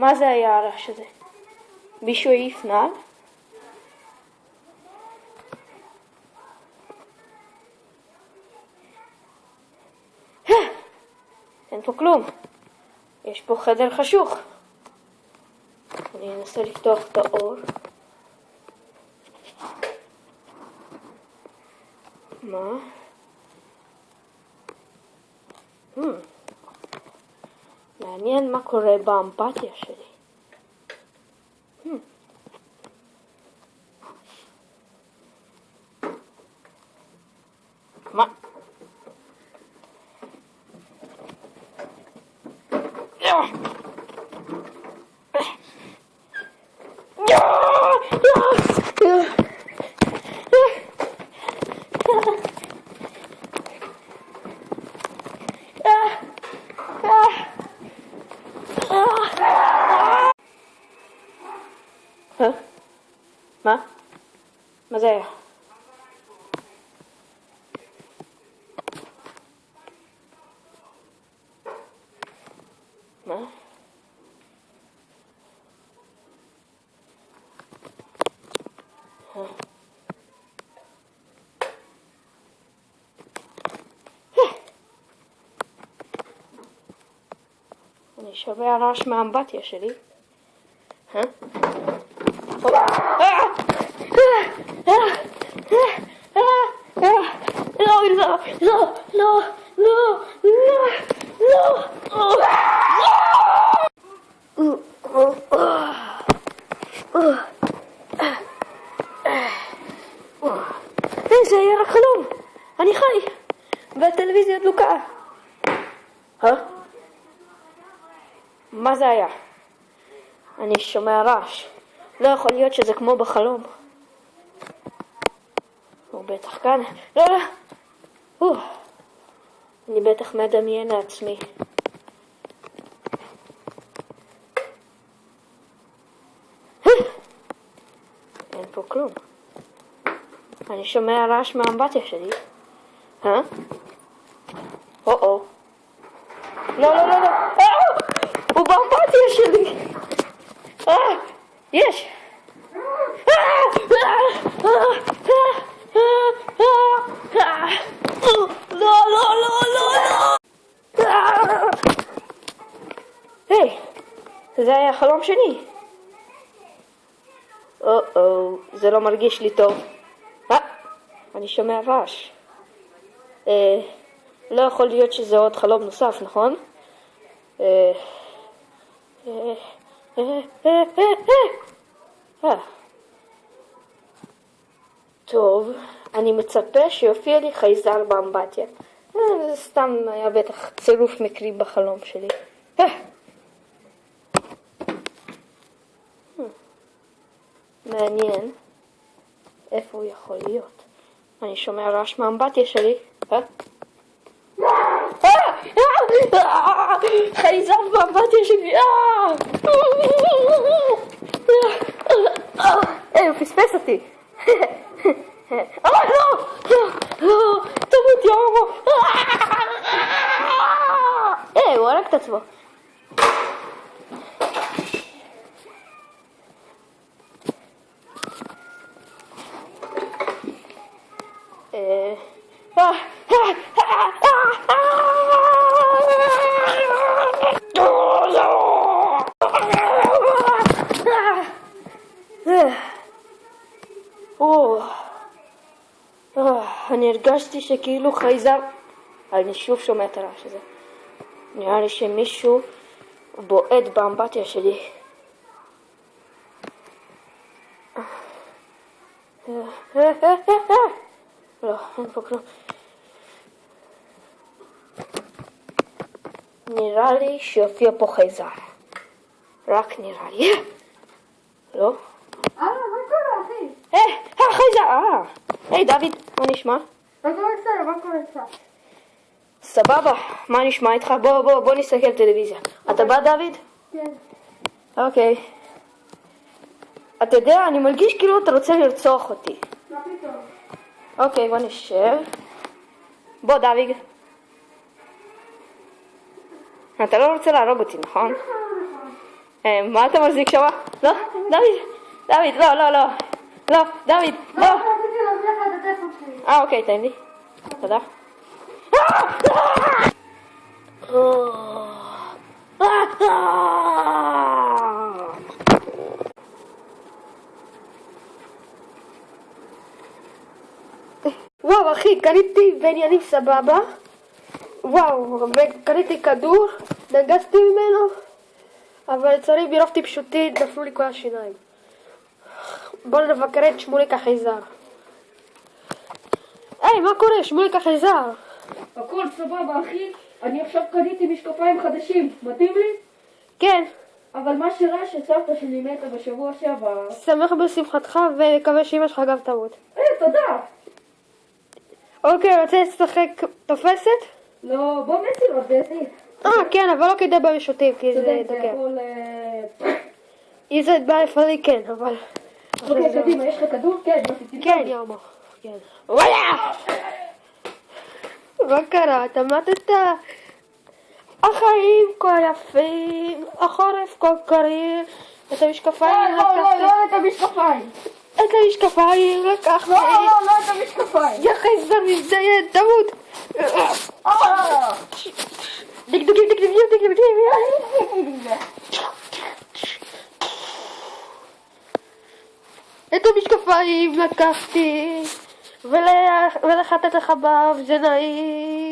מה זה היה הרעש הזה? מישהו העיף נעל? אין פה כלום. יש פה חדר חשוך. אני אנסה לפתוח את האור. מה? מעניין מה קורה באמפתיה שלי. מה? מה? מה זה היה? מה? אני שומע רעש מהאמבטיה שלי. זה היה רק חלום. אני חי. והטלוויזיה דלוקה. מה זה היה? אני שומע רעש. לא יכול להיות שזה כמו בחלום. הוא בטח כאן. לא. אני בטח מדמיין לעצמי. אין פה כלום. אני שומע רעש מהאמבטיה שלי. לא. הוא באמבטיה שלי. יש. לא. היי, זה היה חלום שני. זה לא מרגיש לי טוב. אני שומע רעש. לא יכול להיות שזה עוד חלום נוסף, נכון? טוב, אני מצפה שיופיע לי חייזר באמבטיה. זה סתם היה בטח צירוף מקרי בחלום שלי. מעניין איפה הוא יכול להיות. אני שומע רעש מהאמבטיה שלי. חייזר באמבטיה שלי. הוא פספס אותי. לא, תמות יומו. הוא הרג את עצמו. אני הרגשתי שכאילו חייזר. אני שוב שומע את הרעש הזה. נראה לי שמישהו בועט באמבטיה שלי. לא, אין פה כלום. נראה לי שיופיע פה חייזר. רק נראה לי. לא? מה קורה, אחי? חייזר! היי דוד, מה נשמע? מה קורה אצלך? סבבה, מה נשמע איתך? בוא נסתכל טלוויזיה. אתה בא דוד? כן. אוקיי. אתה יודע, אני מרגיש כאילו אתה רוצה לרצוח אותי. מה פתאום? אוקיי, בוא נשב. בוא דוד. אתה לא רוצה להרוג אותי, נכון? מה אתה מחזיק שם? לא, דוד, לא, דוד, לא. רציתי להביא לך את הטלפון שלי. אוקיי, תן לי. תודה. וואו אחי, קניתי בעניינים סבבה. וואו, וקניתי כדור, נגסתי ממנו, אבל לצערי ברוב טיפשותי נפלו לי כל השיניים. בואו נבקר את שמוליק החייזר. היי, מה קורה? שמוליק החייזר. הכל סבבה אחי, אני עכשיו קניתי משקפיים חדשים, מתאים לי? כן, אבל מה שרע שסבתא שלי מתה בשבוע שעבר. שמח בשמחתך ומקווה שאמא שלך גם תמות. תודה. אוקיי, רוצה לשחק תופסת? לא, בוא מסירות ואתי. כן, אבל לא כדאי בשוטים, כי זה צודק, זה דוקר. הכל... אם זה בא לפני כן, אבל... אוקיי, קדימה, יש לך כדור? כן, רציתי. כן, יאמה. כן. וואלה! מה קרה? אתה מתת? החיים כה יפים, החורף כה קריר, את המשקפיים לקחתי. לא את המשקפיים. את המשקפיים לקחתי. לא את המשקפיים. יא חייזר מזדיין, תמות! דגדוגים. את המשקפיים לקחתי ולחטט לך באף, זה נעים.